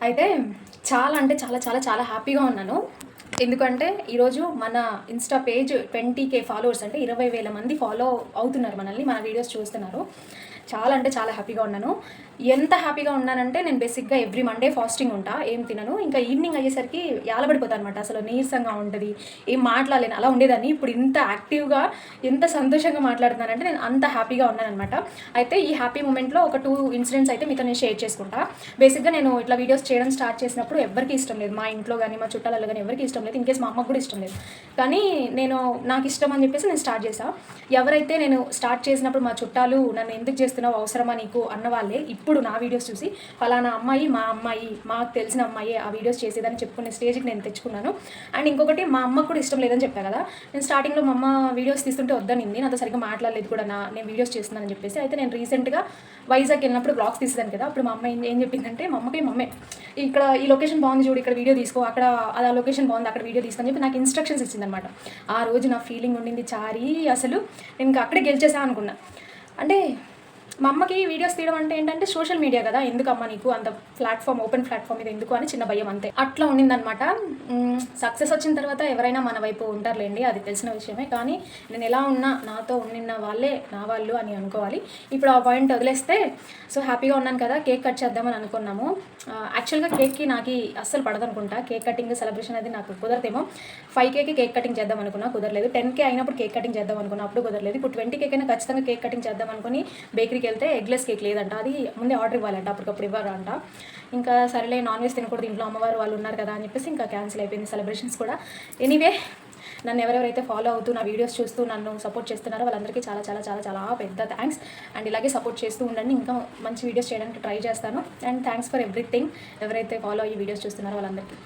అయితే చాలా అంటే చాలా చాలా చాలా హ్యాపీగా ఉన్నాను. ఎందుకంటే ఈరోజు మన ఇన్‌స్టా పేజ్ 20,000 ఫాలోవర్స్ అంటే 20,000 మంది ఫాలో అవుతున్నారు మనల్ని. మన వీడియోస్ చూస్తున్నారు. చాలా అంటే చాలా హ్యాపీగా ఉన్నాను. ఎంత హ్యాపీగా ఉన్నానంటే నేను బేసిక్‌గా ఎవ్రీ మండే ఫాస్టింగ్ ఉంటా. ఏం తినను. ఇంకా ఈవినింగ్ అయ్యేసరికి యాలబడిపోతానన్నమాట. అసలు నీరసంగా ఉంటది. ఏం మాట్లాడలేను. అలా ఉండేదాన్ని. ఇప్పుడు ఇంత యాక్టివ్‌గా ఎంత సంతోషంగా మాట్లాడుతున్నానంటే నేను అంత హ్యాపీగా ఉన్నానన్నమాట. అయితే ఈ హ్యాపీ మూమెంట్‌లో ఒక 2 ఇన్సిడెంట్స్ అయితే మీతో నేను షేర్ చేసుకుంటా. బేసిక్‌గా నేను ఇట్లా వీడియోస్ చేయడం స్టార్ట్ చేసినప్పుడు ఎవ్వరికీ ఇష్టం లేదు. మా ఇంట్లో గానీ, మా చుట్టాలలో గానీ ఎవరికీ ఇష్టం లేదు. ఇన్‌కేస్ మా అమ్మకు కూడా ఇష్టం లేదు. కానీ నాకు ఇష్టం అని చెప్పేసి నేను స్టార్ట్ చేశా. ఎవరైతే నేను స్టార్ట్ చేసినప్పుడు మా చుట్టాలు నన్ను ఎందుకు చేస్తున్నావు అవసరమా నీకు అన్న వాళ్ళే ఇప్పుడు నా వీడియోస్ చూసి ఫలానా అమ్మాయి మా అమ్మాయి మాకు తెలిసిన అమ్మాయి ఆ వీడియోస్ చేసేదని చెప్పుకునే స్టేజ్కి నేను తెచ్చుకున్నాను. అండ్ ఇంకొకటి మా అమ్మకు కూడా ఇష్టం లేదని చెప్పా కదా. నేను స్టార్టింగ్లో మా అమ్మ వీడియోస్ తీస్తుంటే వద్దనింది. నాతో సరిగ్గా మాట్లాడలేదు కూడా నేను వీడియోస్ చేస్తున్నానని చెప్పేసి. అయితే నేను రీసెంట్గా వైజాగ్ వెళ్ళినప్పుడు బ్లాగ్స్ తీసేదాను కదా. అప్పుడు మా అమ్మ ఏం చెప్పిందంటే మా అమ్మకి మమ్మే ఇక్కడ ఈ లొకేషన్ బాగుంది చూడు ఇక్కడ వీడియో తీసుకో అక్కడ ఆ లొకేషన్ బాగుంది అక్కడ వీడియో తీసుకోని చెప్పి నాకు ఇన్స్ట్రక్షన్స్ ఇచ్చిందనమాట. ఆ రోజు నా ఫీలింగ్ ఉండింది చారీ అసలు నేను ఇంకా అక్కడే గెలిచేసా అనుకున్నా. అంటే మా అమ్మకి వీడియోస్ తీయడం అంటే ఏంటంటే సోషల్ మీడియా కదా, ఎందుకమ్మా నీకు అంత ప్లాట్ఫామ్ ఓపెన్ ప్లాట్ఫామ్ మీద ఎందుకు అని చిన్న భయం అంతే. అట్లా ఉండిందనమాట. సక్సెస్ వచ్చిన తర్వాత ఎవరైనా మన వైపు ఉంటారులేండి, అది తెలిసిన విషయమే. కానీ నేను ఎలా ఉన్నా నాతో ఉండిన వాళ్ళే నా వాళ్ళు అని అనుకోవాలి. ఇప్పుడు ఆ పాయింట్ వదిలేస్తే సో హ్యాపీగా ఉన్నాను కదా, కేక్ కట్ చేద్దామని అనుకున్నాము. యాక్చువల్గా కేక్కి నాకు అస్సలు పడదు అనుకుంటా. కేక్ కటింగ్ సెలబ్రేషన్ అది నాకు కుదరదేమో. 5Kకి కేక్ కటింగ్ చేద్దాం అనుకున్నా, కుదరలేదు. 10K అయినప్పుడు కేక్ కటింగ్ చేద్దాం అనుకున్నా, అప్పుడు కుదరలేదు. ఇప్పుడు 20K అయినా ఖచ్చితంగా కేక్ కటింగ్ చేద్దాం అనుకుని బేకరీకి వెళ్తే ఎగ్లెస్ కేక్ లేదంట, అది ముందే ఆర్డర్ ఇవ్వాలంట, అప్పటికప్పుడు ఇవ్వరంట. ఇంకా సరేలే నాన్ వెజ్ తినకూడదు ఇంట్లో అమ్మవారు వాళ్ళు ఉన్నారు కదా అని చెప్పేసి ఇంకా క్యాన్సిల్ అయిపోయింది సెలబ్రేషన్స్ కూడా. ఎనీవే నన్ను ఎవరెవరైతే ఫాలో అవుతూ నా వీడియోస్ చూస్తూ నన్ను సపోర్ట్ చేస్తున్నారో వాళ్ళందరికీ చాలా చాలా చాలా చాలా పెద్ద థ్యాంక్స్. అండ్ ఇలాగే సపోర్ట్ చేస్తూ ఉండండి, ఇంకా మంచి వీడియోస్ చేయడానికి ట్రై చేస్తాను. అండ్ థ్యాంక్స్ ఫర్ ఎవ్రీథింగ్ ఎవరైతే ఫాలో అయ్యి వీడియోస్ చూస్తున్నారో వాళ్ళందరికీ.